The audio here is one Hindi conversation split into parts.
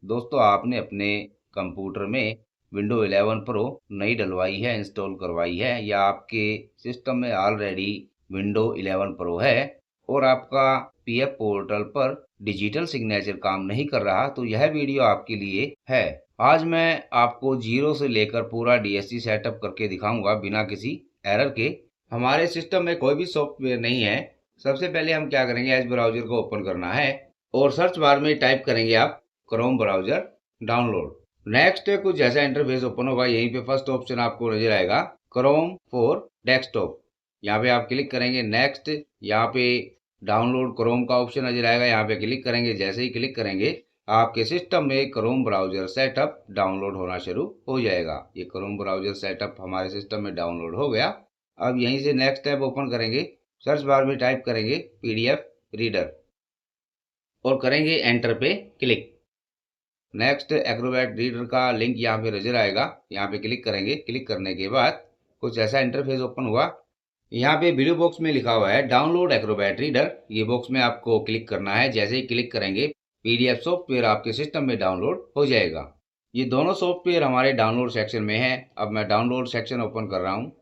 दोस्तों आपने अपने कंप्यूटर में विंडो 11 प्रो नई डलवाई है, इंस्टॉल करवाई है, या आपके सिस्टम में ऑलरेडी विंडो 11 प्रो है और आपका पीएफ पोर्टल पर डिजिटल सिग्नेचर काम नहीं कर रहा, तो यह वीडियो आपके लिए है। आज मैं आपको जीरो से लेकर पूरा डीएससी सेटअप करके दिखाऊंगा बिना किसी एरर के। हमारे सिस्टम में कोई भी सॉफ्टवेयर नहीं है। सबसे पहले हम क्या करेंगे, एज ब्राउजर को ओपन करना है और सर्च बार में टाइप करेंगे आप क्रोम ब्राउजर डाउनलोड। नेक्स्ट कुछ ऐसा इंटरफेस ओपन होगा। यहीं पे फर्स्ट ऑप्शन आपको नजर आएगा क्रोम फॉर डेस्कटॉप। यहाँ पे आप क्लिक करेंगे। नेक्स्ट यहाँ पे डाउनलोड क्रोम का ऑप्शन नजर आएगा, यहाँ पे क्लिक करेंगे। जैसे ही क्लिक करेंगे आपके सिस्टम में क्रोम ब्राउजर सेटअप डाउनलोड होना शुरू हो जाएगा। ये क्रोम ब्राउजर सेटअप हमारे सिस्टम में डाउनलोड हो गया। अब यहीं से नेक्स्ट टैब ओपन करेंगे। सर्च बार में टाइप करेंगे पीडीएफ रीडर और करेंगे एंटर पे क्लिक। नेक्स्ट एक्रोबैट रीडर का लिंक यहाँ पे नजर आएगा, यहाँ पे क्लिक करेंगे। क्लिक करने के बाद कुछ ऐसा इंटरफेस ओपन हुआ। यहाँ पे वीडियो बॉक्स में लिखा हुआ है डाउनलोड एक्रोबैट रीडर। ये बॉक्स में आपको क्लिक करना है। जैसे ही क्लिक करेंगे पीडीएफ सॉफ्टवेयर आपके सिस्टम में डाउनलोड हो जाएगा। ये दोनों सॉफ्टवेयर हमारे डाउनलोड सेक्शन में है। अब मैं डाउनलोड सेक्शन ओपन कर रहा हूँ।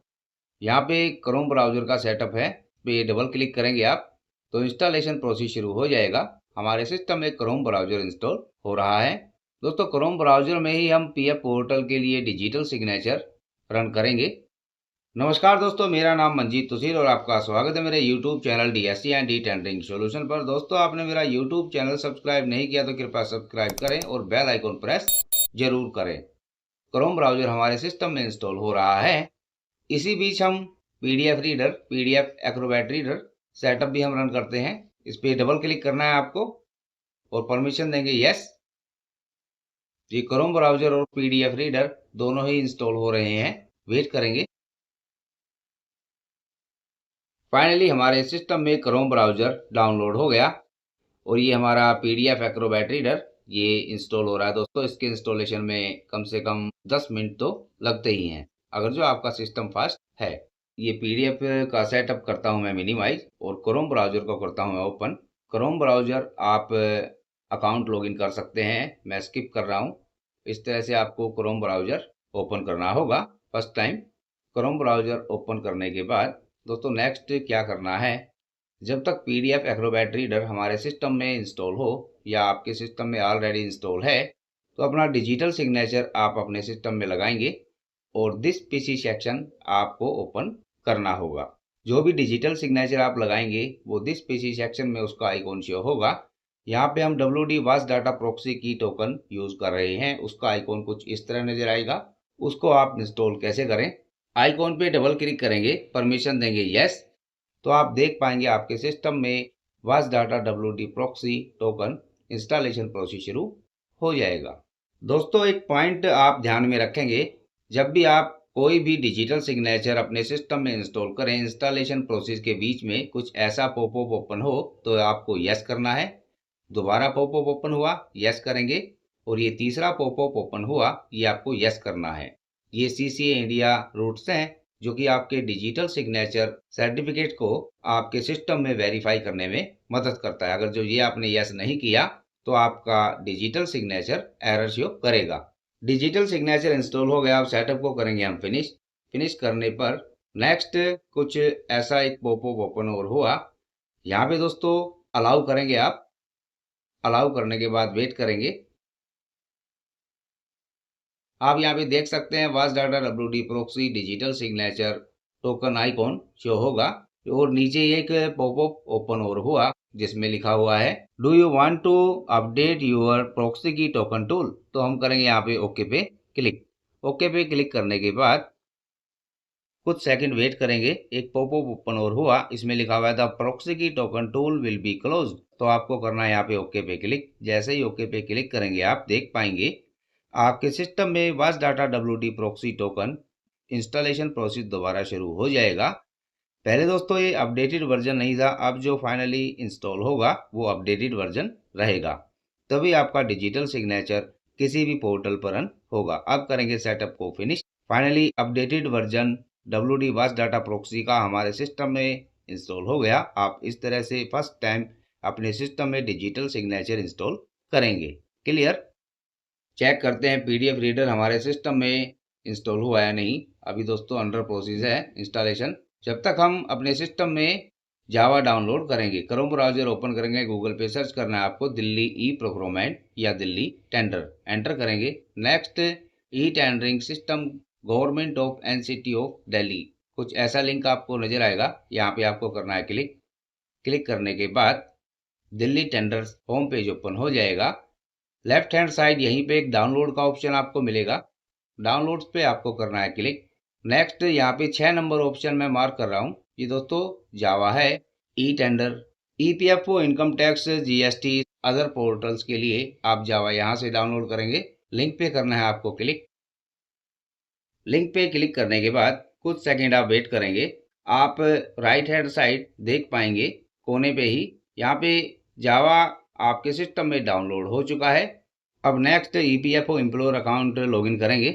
यहाँ पे क्रोम ब्राउजर का सेटअप है, पे डबल क्लिक करेंगे आप तो इंस्टॉलेशन प्रोसेस शुरू हो जाएगा। हमारे सिस्टम में क्रोम ब्राउजर इंस्टॉल हो रहा है। दोस्तों क्रोम ब्राउजर में ही हम पीएफ पोर्टल के लिए डिजिटल सिग्नेचर रन करेंगे। नमस्कार दोस्तों, मेरा नाम मंजीत तुसीर और आपका स्वागत है मेरे YouTube channel DSC and D tendering solution पर। दोस्तों आपने मेरा यूट्यूब चैनल सब्सक्राइब नहीं किया तो कृपया सब्सक्राइब करें और बेल आइकन प्रेस जरूर करें। क्रोम ब्राउजर हमारे सिस्टम में इंस्टॉल हो रहा है। इसी बीच हम PDF reader, PDF Acrobat reader setup भी हम रन करते हैं। इस पे डबल क्लिक करना है आपको और परमिशन देंगे यस। ये क्रोम ब्राउजर और पीडीएफ रीडर दोनों ही इंस्टॉल हो रहे हैं, वेट करेंगे। फाइनली हमारे सिस्टम में क्रोम ब्राउजर डाउनलोड हो गया और ये हमारा पीडीएफ एक्रोबैट रीडर ये इंस्टॉल हो रहा है। दोस्तों इसके इंस्टॉलेशन में कम से कम 10 मिनट तो लगते ही हैं, अगर जो आपका सिस्टम फास्ट है। ये पीडीएफ का सेटअप करता हूं मैं मिनिमाइज और क्रोम ब्राउजर को करता हूं मैं ओपन। क्रोम ब्राउजर आप अकाउंट लॉगिन कर सकते हैं, मैं स्किप कर रहा हूं। इस तरह से आपको क्रोम ब्राउजर ओपन करना होगा first time. Chrome browser open करने के बाद दोस्तों नेक्स्ट क्या करना है, जब तक पीडीएफ एक्रोबैट रीडर हमारे सिस्टम में इंस्टॉल हो या आपके सिस्टम में ऑलरेडी इंस्टॉल है तो अपना डिजिटल सिग्नेचर आप अपने सिस्टम में लगाएंगे और दिस पीसी सेक्शन आपको ओपन करना होगा। जो भी डिजिटल सिग्नेचर आप लगाएंगे वो दिस पीसी सेक्शन में उसका आइकॉन शो होगा। यहाँ पे हम WD वास डाटा प्रॉक्सी की टोकन यूज कर रहे हैं, उसका आइकॉन कुछ इस तरह नजर आएगा। उसको आप इंस्टॉल कैसे करें, आइकॉन पे डबल क्लिक करेंगे, परमिशन देंगे यस, तो आप देख पाएंगे आपके सिस्टम में वास data WD proxy token installation process शुरू हो जाएगा। दोस्तों एक पॉइंट आप ध्यान में रखेंगे, जब भी आप कोई भी डिजिटल सिग्नेचर अपने सिस्टम में इंस्टॉल करें, इंस्टॉलेशन प्रोसेस के बीच में कुछ ऐसा पॉपअप ओपन हो तो आपको यस करना है। दोबारा पॉपअप ओपन हुआ, यस करेंगे, और ये तीसरा पॉपअप ओपन हुआ, ये आपको यस करना है। ये सीसीए इंडिया रूट्स हैं जो कि आपके डिजिटल सिग्नेचर सर्टिफिकेट को आपके सिस्टम में वेरीफाई करने में मदद करता है। अगर जो ये आपने यस नहीं किया तो आपका डिजिटल सिग्नेचर एरर शो करेगा। डिजिटल सिग्नेचर इंस्टॉल हो गया। अब सेटअप को करेंगे हम फिनिश। फिनिश करने पर नेक्स्ट कुछ ऐसा एक पॉपअप ओपन और हुआ। यहाँ पे दोस्तों अलाउ करेंगे आप। अलाउ करने के बाद वेट करेंगे। आप यहाँ पे देख सकते हैं वास data WD proxy digital signature token icon show होगा और नीचे एक पॉपअप ओपन और हुआ जिसमें लिखा हुआ है do you want to update your proxy की टोकन टूल। तो हम करेंगे यहाँ पे ओके पे क्लिक। ओके पे क्लिक करने के बाद कुछ सेकंड वेट करेंगे। एक पॉपअप ओपन और हुआ, इसमें लिखा हुआ था प्रॉक्सी की token tool will be close. तो आपको करना है यहाँ पे ओके पे क्लिक। जैसे ही ओके पे क्लिक करेंगे आप देख पाएंगे आपके सिस्टम में वास data WD proxy token installation process दोबारा शुरू हो जाएगा। पहले दोस्तों ये अपडेटेड वर्जन नहीं था, अब जो फाइनली इंस्टॉल होगा वो अपडेटेड वर्जन रहेगा, तभी आपका डिजिटल सिग्नेचर किसी भी पोर्टल पर रन होगा। अब करेंगे सेटअप को finish. Finally updated version WD वास डाटा प्रॉक्सी का हमारे सिस्टम में इंस्टॉल हो गया। आप इस तरह से फर्स्ट टाइम अपने सिस्टम में डिजिटल सिग्नेचर इंस्टॉल करेंगे। क्लियर। चेक करते हैं PDF रीडर हमारे सिस्टम में इंस्टॉल हुआ है नहीं। अभी दोस्तों अंडर प्रोसेस है इंस्टॉलेशन। जब तक हम अपने सिस्टम में जावा डाउनलोड करेंगे, क्रोम ब्राउजर ओपन करेंगे, गूगल पे सर्च करना है आपको दिल्ली ई प्रोक्योरमेंट या दिल्ली टेंडर, एंटर करेंगे। Next e tendering system government of NCT of Delhi, कुछ ऐसा लिंक आपको नजर आएगा। यहाँ पे आपको करना है क्लिक। क्लिक करने के बाद Delhi tenders home page open हो जाएगा। लेफ्ट हैंड साइड यहीं पे एक डाउनलोड का ऑप्शन आपको मिलेगा। डाउनलोड्स पे आपको करना है क्लिक। नेक्स्ट यहाँ पे 6 नंबर ऑप्शन मैं मार्क कर रहा हूँ, ये दोस्तों जावा है। E tender, EPFO, income tax, GST, other portals के लिए आप जावा यहाँ से डाउनलोड करेंगे। लिंक पे करना है आपको क्लिक। लिंक पे क्लिक करने के बाद कुछ सेकंड आप वेट करेंगे। आप राइट हैंड साइड देख पाएंगे कोने पे ही, यहाँ पे जावा आपके सिस्टम में डाउनलोड हो चुका है। अब next EPFO employer account login करेंगे।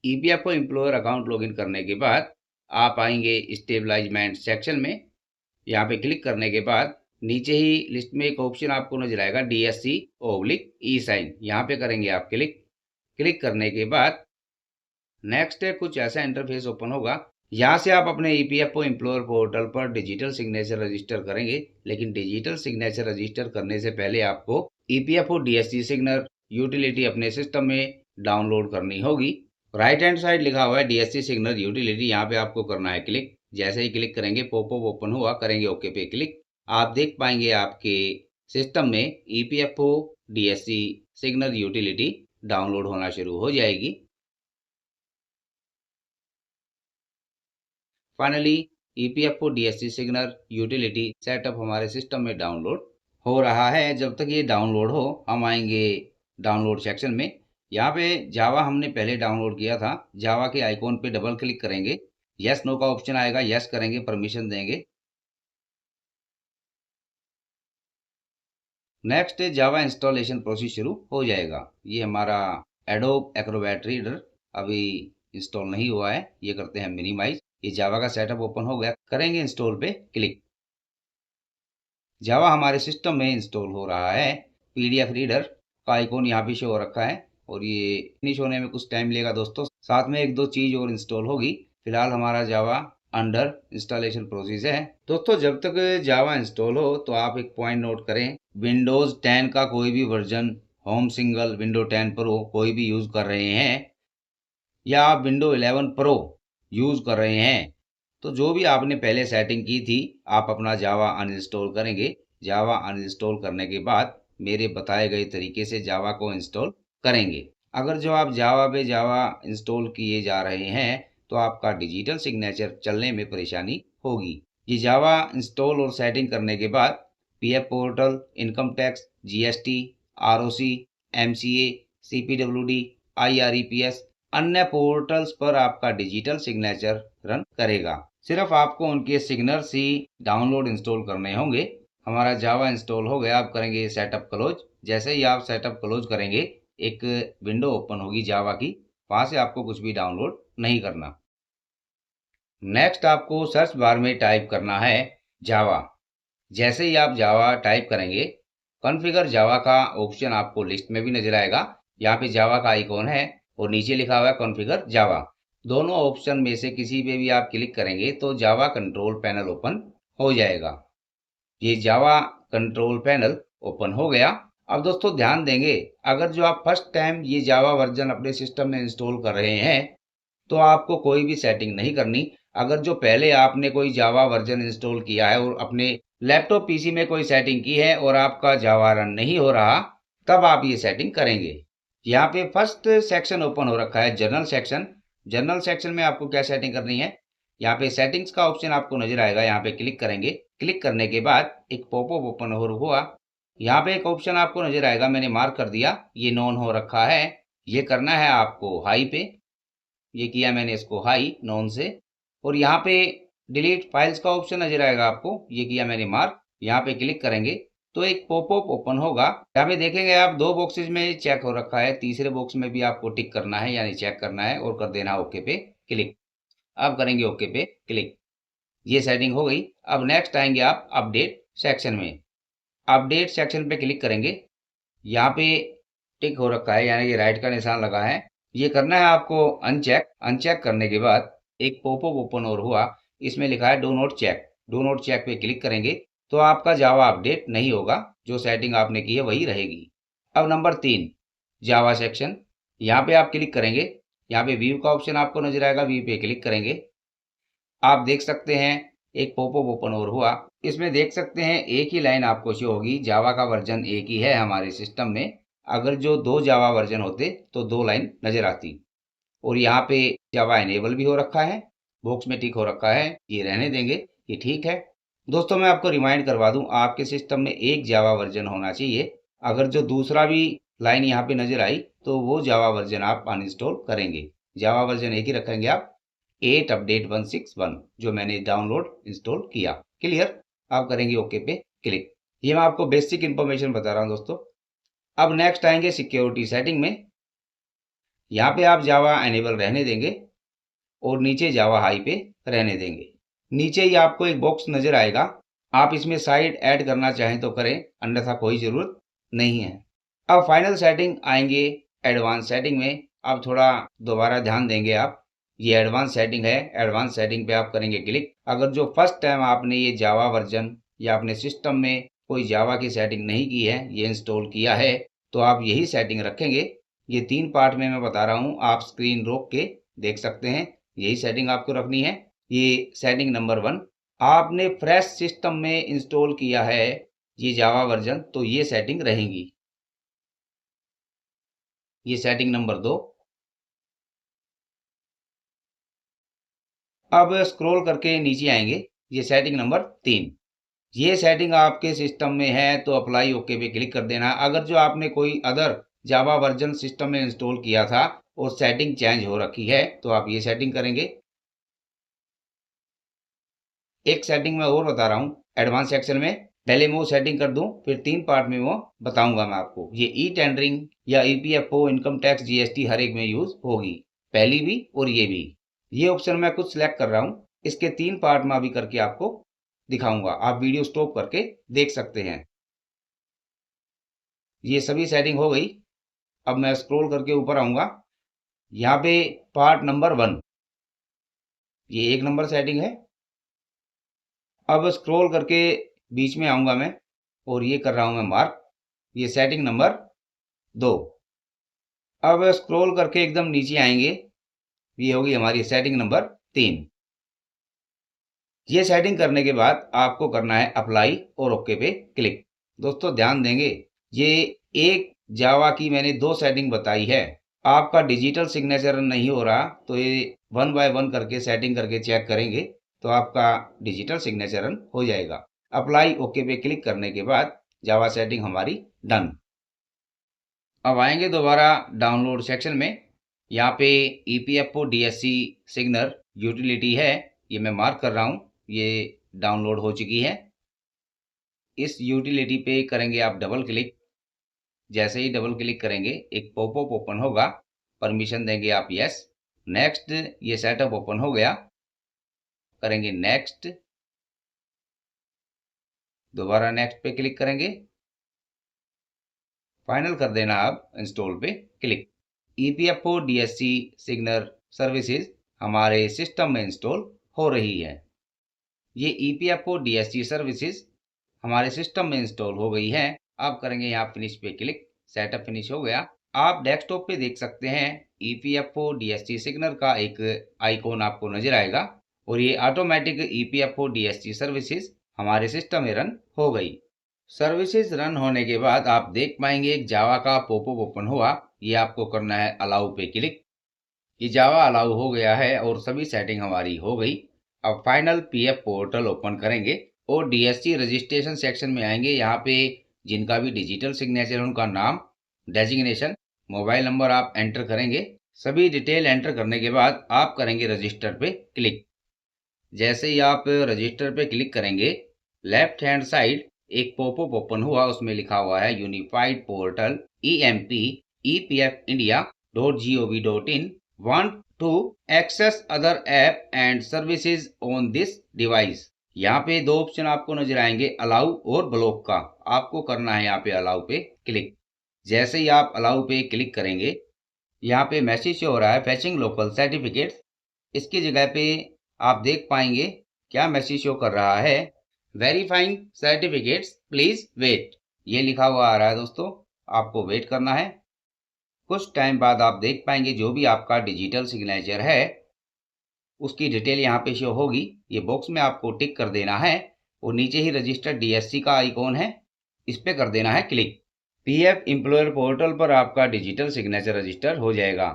EPFO एम्प्लॉयर अकाउंट लॉगिन करने के बाद आप आएंगे स्टेबलाइजमेंट सेक्शन में। यहाँ पे क्लिक करने के बाद नीचे ही लिस्ट में एक ऑप्शन आपको नजर आएगा DSC/e-sign, यहाँ पे करेंगे आप क्लिक। क्लिक करने के बाद नेक्स्ट कुछ ऐसा इंटरफेस ओपन होगा। यहाँ से आप अपने EPFO एम्प्लॉयर पोर्टल पर डिजिटल सिग्नेचर रजिस्टर करेंगे। लेकिन डिजिटल सिग्नेचर रजिस्टर करने से पहले आपको EPFO DSC सिग्नर यूटिलिटी अपने सिस्टम में डाउनलोड करनी होगी। राइट हैंड साइड लिखा हुआ है DSC सिग्नर यूटिलिटी, यहाँ पे आपको करना है क्लिक। जैसे ही क्लिक करेंगे पॉपअप ओपन हुआ, करेंगे ओके पे क्लिक। आप देख पाएंगे आपके सिस्टम में EPFO DSC signer utility download होना शुरू हो जाएगी। Finally EPFO DSC signer utility setup हमारे सिस्टम में डाउनलोड हो रहा है। जब तक ये डाउनलोड हो हम आएंगे डाउनलोड सेक्शन में। यहाँ पे जावा हमने पहले डाउनलोड किया था। जावा के आइकॉन पे डबल क्लिक करेंगे, यस नो का ऑप्शन आएगा, यस करेंगे, परमिशन देंगे। नेक्स्ट जावा इंस्टॉलेशन प्रोसेस शुरू हो जाएगा। ये हमारा एडोब एक्रोबैट रीडर अभी इंस्टॉल नहीं हुआ है, ये करते हैं मिनिमाइज। ये जावा का सेटअप ओपन हो गया, करेंगे इंस्टॉल पे क्लिक। जावा हमारे सिस्टम में इंस्टॉल हो रहा है। PDF रीडर का आइकॉन यहाँ पे शो हो रखा है और ये फिनिश होने में कुछ टाइम लेगा दोस्तों। साथ में एक दो चीज और इंस्टॉल होगी। फिलहाल हमारा जावा अंडर इंस्टॉलेशन प्रोसेस है। दोस्तों जब तक जावा इंस्टॉल हो तो आप एक पॉइंट नोट करें, विंडोज 10 का कोई भी version, home single, window 10 pro कोई भी यूज कर रहे हैं या आप विंडो 11 प्रो यूज कर रहे हैं, तो जो भी आपने पहले सेटिंग की थी आप अपना जावा अनइंस्टॉल करेंगे। जावा अनइंस्टॉल करने के बाद मेरे बताए गए तरीके से जावा को इंस्टॉल करेंगे। अगर जो आप जावा पे जावा इंस्टॉल किए जा रहे हैं तो आपका डिजिटल सिग्नेचर चलने में परेशानी होगी। ये जावा इंस्टॉल और सेटिंग करने के बाद PF portal, income tax, GST, ROC, MCA, CPWD, IREPS अन्य पोर्टल्स पर आपका डिजिटल सिग्नेचर रन करेगा। सिर्फ आपको उनके सिग्नर्स ही डाउनलोड इंस्टॉल करने होंगे। हमारा जावा इंस्टॉल हो गया, आप करेंगे सेटअप क्लोज। जैसे ही आप सेटअप क्लोज करेंगे एक विंडो ओपन होगी जावा की, वहां से आपको कुछ भी डाउनलोड नहीं करना। नेक्स्ट आपको सर्च बार में टाइप करना है जावा। जैसे ही आप जावा टाइप करेंगे कॉन्फ़िगर जावा का ऑप्शन आपको लिस्ट में भी नजर आएगा। यहाँ पे जावा का आइकॉन है और नीचे लिखा हुआ है कॉन्फ़िगर जावा। दोनों ऑप्शन में से किसी पे भी आप क्लिक करेंगे तो जावा कंट्रोल पैनल ओपन हो जाएगा। ये जावा कंट्रोल पैनल ओपन हो गया। अब दोस्तों ध्यान देंगे, अगर जो आप फर्स्ट टाइम ये जावा वर्जन अपने सिस्टम में इंस्टॉल कर रहे हैं तो आपको कोई भी सेटिंग नहीं करनी। अगर जो पहले आपने कोई जावा वर्जन इंस्टॉल किया है और अपने लैपटॉप PC में कोई सेटिंग की है और आपका जावा रन नहीं हो रहा, तब आप ये सेटिंग करेंगे। यहाँ पे फर्स्ट सेक्शन ओपन हो रखा है जनरल सेक्शन। जनरल सेक्शन में आपको क्या सेटिंग करनी है, यहाँ पे सेटिंग्स का ऑप्शन आपको नजर आएगा, यहाँ पे क्लिक करेंगे। क्लिक करने के बाद एक पॉपअप ओपन हुआ। यहाँ पे एक ऑप्शन आपको नजर आएगा, मैंने मार्क कर दिया, ये नॉन हो रखा है। ये करना है आपको हाई पे, ये किया मैंने इसको हाई नॉन से। और यहाँ पे डिलीट फाइल्स का ऑप्शन नजर आएगा आपको, ये किया मैंने मार्क। यहाँ पे क्लिक करेंगे तो एक पॉपअप ओपन होगा। यहाँ पे देखेंगे आप दो बॉक्सेस में चेक हो रखा है, तीसरे बॉक्स में भी आपको टिक करना है यानी चेक करना है और कर देना ओके पे क्लिक। अब करेंगे ओके पे क्लिक, ये सेटिंग हो गई। अब नेक्स्ट आएंगे आप अपडेट सेक्शन में। अपडेट सेक्शन पे क्लिक करेंगे, यहाँ पे टिक हो रखा है, यानी कि राइट का निशान लगा है। ये करना है आपको अनचेक। अनचेक करने के बाद एक पॉपअप ओपन और हुआ, इसमें लिखा है do not check. Do not check पे क्लिक करेंगे तो आपका जावा अपडेट नहीं होगा, जो सेटिंग आपने की है वही रहेगी। अब नंबर 3, जावा सेक्शन। यहाँ पे आप क्लिक करेंगे, यहाँ पे व्यू का ऑप्शन आपको नजर आएगा, व्यू पे क्लिक करेंगे। आप देख सकते हैं एक पॉपअप ओपन और हुआ, इसमें देख सकते हैं एक ही लाइन आपको शो होगी, जावा का वर्जन एक ही है हमारे सिस्टम में। अगर जो 2 जावा वर्जन होते तो 2 लाइन नजर आती। और यहाँ पे जावा इनेबल भी हो रखा है, बॉक्स में टिक हो रखा है, ये रहने देंगे, ये ठीक है। दोस्तों मैं आपको रिमाइंड करवा दूं, आपके सिस्टम में एक जावा वर्जन होना चाहिए। अगर जो दूसरा भी लाइन यहाँ पे नजर आई तो वो जावा वर्जन आप अनइंस्टॉल करेंगे। जावा वर्जन एक ही रखेंगे आप, 8 अपडेट 161, जो मैंने डाउनलोड इंस्टॉल किया। क्लियर? आप करेंगे ओके पे क्लिक। ये मैं आपको बेसिक इंफॉर्मेशन बता रहा हूँ दोस्तों। अब नेक्स्ट आएंगे सिक्योरिटी सेटिंग में। यहाँ पे आप जावा एनेबल रहने देंगे और नीचे जावा हाई पे रहने देंगे। नीचे ही आपको एक बॉक्स नजर आएगा, आप इसमें साइड ऐड करना चाहें तो करें, अन्यथा कोई जरूरत नहीं है। अब फाइनल सेटिंग आएंगे एडवांस सेटिंग में। अब थोड़ा दोबारा ध्यान देंगे आप, ये एडवांस सेटिंग है, एडवांस सेटिंग पे आप करेंगे क्लिक। अगर जो फर्स्ट टाइम आपने ये जावा वर्जन या अपने सिस्टम में कोई जावा की सेटिंग नहीं की है, ये इंस्टॉल किया है, तो आप यही सेटिंग रखेंगे। ये 3 पार्ट में मैं बता रहा हूँ, आप स्क्रीन रोक के देख सकते हैं, यही सेटिंग आपको रखनी है। ये सेटिंग नंबर 1, आपने फ्रेश सिस्टम में इंस्टॉल किया है ये जावा वर्जन, तो ये सेटिंग रहेंगी। ये सेटिंग नंबर 2। अब स्क्रॉल करके नीचे आएंगे, ये सेटिंग नंबर 3। ये सेटिंग आपके सिस्टम में है तो अप्लाई ओके पे क्लिक कर देना। अगर जो आपने कोई अदर जावा वर्जन सिस्टम में इंस्टॉल किया था और सेटिंग चेंज हो रखी है तो आप ये सेटिंग करेंगे। एक सेटिंग मैं और बता रहा हूँ एडवांस सेक्शन में, पहले मैं वो सेटिंग कर दूं फिर 3 पार्ट में वो बताऊंगा मैं आपको। ये ई टेंडरिंग या ईपीएफओ, इनकम टैक्स, जीएसटी हर एक में यूज होगी, पहली भी और ये भी। ये ऑप्शन मैं कुछ सिलेक्ट कर रहा हूँ, इसके 3 पार्ट में अभी करके आपको दिखाऊंगा, आप वीडियो स्टॉप करके देख सकते हैं। ये सभी सेटिंग हो गई। अब मैं स्क्रॉल करके ऊपर आऊंगा, यहाँ पे पार्ट नंबर 1, ये 1 नंबर सेटिंग है। अब स्क्रॉल करके बीच में आऊंगा मैं और ये कर रहा हूं मैं मार्क, ये सेटिंग नंबर 2। अब स्क्रॉल करके एकदम नीचे आएंगे, ये होगी हमारी सेटिंग नंबर 3। ये सेटिंग करने के बाद आपको करना है अप्लाई और ओके पे क्लिक। दोस्तों ध्यान देंगे, ये एक जावा की मैंने 2 सेटिंग बताई है। आपका डिजिटल सिग्नेचर नहीं हो रहा तो ये 1 बाय 1 करके सेटिंग करके चेक करेंगे तो आपका डिजिटल सिग्नेचर हो जाएगा। अप्लाई ओके पे क्लिक करने के बाद जावा सेटिंग हमारी डन। अब आएंगे दोबारा डाउनलोड सेक्शन में, यहाँ पे ईपीएफओ डीएससी सिग्नर यूटिलिटी है, ये मैं मार्क कर रहा हूँ, ये डाउनलोड हो चुकी है। इस यूटिलिटी पे करेंगे आप डबल क्लिक। जैसे ही डबल क्लिक करेंगे एक पॉपअप ओपन होगा, परमिशन देंगे आप यस। नेक्स्ट, ये सेटअप ओपन हो गया, करेंगे नेक्स्ट। दोबारा नेक्स्ट पे क्लिक करेंगे, फाइनल कर देना आप इंस्टॉल पे क्लिक। ईपीएफओ डीएससी सिग्नर सर्विसेज हमारे सिस्टम में इंस्टॉल हो रही है। ये ईपीएफओ डीएससी सर्विसेज हमारे सिस्टम में इंस्टॉल हो गई है। आप करेंगे यहाँ फिनिश पे क्लिक, सेटअप फिनिश हो गया। आप डेस्कटॉप पे देख सकते हैं ईपीएफओ डीएससी सिग्नर का एक आइकॉन आपको नजर आएगा और ये ऑटोमेटिक ईपीएफओ डीएससी सर्विसेज हमारे सिस्टम में रन हो गई। सर्विसेज रन होने के बाद आप देख पाएंगे एक जावा का पॉपअप ओपन हुआ, ये आपको करना है अलाउ पे क्लिक। ये जावा अलाउ हो गया है और सभी सेटिंग हमारी हो गई। अब फाइनल पीएफ पोर्टल ओपन करेंगे और डीएससी रजिस्ट्रेशन सेक्शन में आएंगे। यहाँ पे जिनका भी डिजिटल सिग्नेचर है उनका नाम, डेजिग्नेशन, मोबाइल नंबर आप एंटर करेंगे। सभी डिटेल एंटर करने के बाद आप करेंगे रजिस्टर पे क्लिक। जैसे ही आप रजिस्टर पे क्लिक करेंगे, लेफ्ट हैंड साइड एक पॉपअप ओपन हुआ, उसमें लिखा हुआ है unified portal EMP EPFindia.gov.in want to access other app and services on this device. यहाँ पे 2 ऑप्शन आपको नजर आएंगे, अलाउ और ब्लॉक का। आपको करना है यहाँ पे अलाउ पे क्लिक। जैसे ही आप अलाउ पे क्लिक करेंगे, यहाँ पे मैसेज शो हो रहा है फैचिंग लोकल सर्टिफिकेट्स। इसकी जगह पे आप देख पाएंगे क्या मैसेज शो कर रहा है, वेरीफाइंग सर्टिफिकेट्स प्लीज वेट, ये लिखा हुआ आ रहा है। दोस्तों आपको वेट करना है। कुछ टाइम बाद आप देख पाएंगे जो भी आपका डिजिटल सिग्नेचर है उसकी डिटेल यहाँ पे शो होगी। ये बॉक्स में आपको टिक कर देना है और नीचे ही रजिस्टर्ड डीएससी का आइकॉन है, इस पे कर देना है क्लिक। पीएफ एम्प्लॉयर पोर्टल पर आपका डिजिटल सिग्नेचर रजिस्टर हो जाएगा।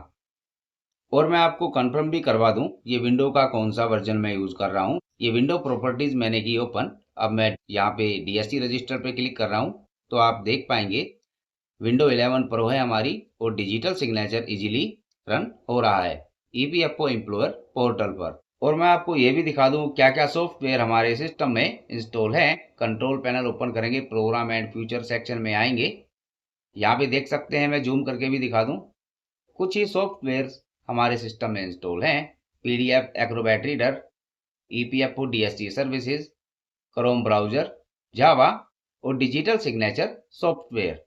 और मैं आपको कंफर्म भी करवा दूं ये विंडो का कौन सा वर्जन मैं यूज कर रहा हूं। ये विंडो प्रॉपर्टीज मैंने की ओपन। अब मैं यहाँ पे डीएससी रजिस्टर पे क्लिक कर रहा हूं तो आप देख पाएंगे विंडो 11 प्रो है हमारी और डिजिटल सिग्नेचर इजीली रन हो रहा है ईपीएफओ एम्प्लॉयर पोर्टल पर। और मैं आपको ये भी दिखा दूं क्या क्या सॉफ्टवेयर हमारे सिस्टम में इंस्टॉल है। कंट्रोल पैनल ओपन करेंगे, प्रोग्राम एंड फ्यूचर सेक्शन में आएंगे। यहाँ पे देख सकते हैं, मैं जूम करके भी दिखा दूं, कुछ ही सॉफ्टवेयर हमारे सिस्टम में इंस्टॉल हैं। PDF Acrobat Reader, EPFO DSC services, Chrome browser, Java और डिजिटल सिग्नेचर सॉफ्टवेयर।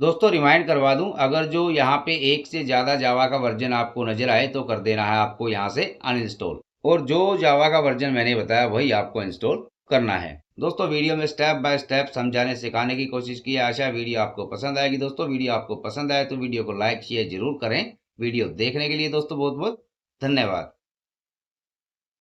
दोस्तों रिमाइंड करवा दूं, अगर जो यहाँ पे एक से ज़्यादा जावा का वर्जन आपको नजर आए तो कर देना है आपको यहाँ से अनइंस्टॉल, और जो जावा का वर्जन मैंने बताया वही आपको इंस्टॉल करना है। दोस्तों वीडियो में स्टेप बाय स्टेप समझाने सिखाने की कोशिश की है। आशा वीडियो आपको पसंद आएगी। दोस्तों वीडियो आपको पसंद आए तो वीडियो को लाइक शेयर जरूर करें। वीडियो देखने के लिए दोस्तों बहुत बहुत धन्यवाद।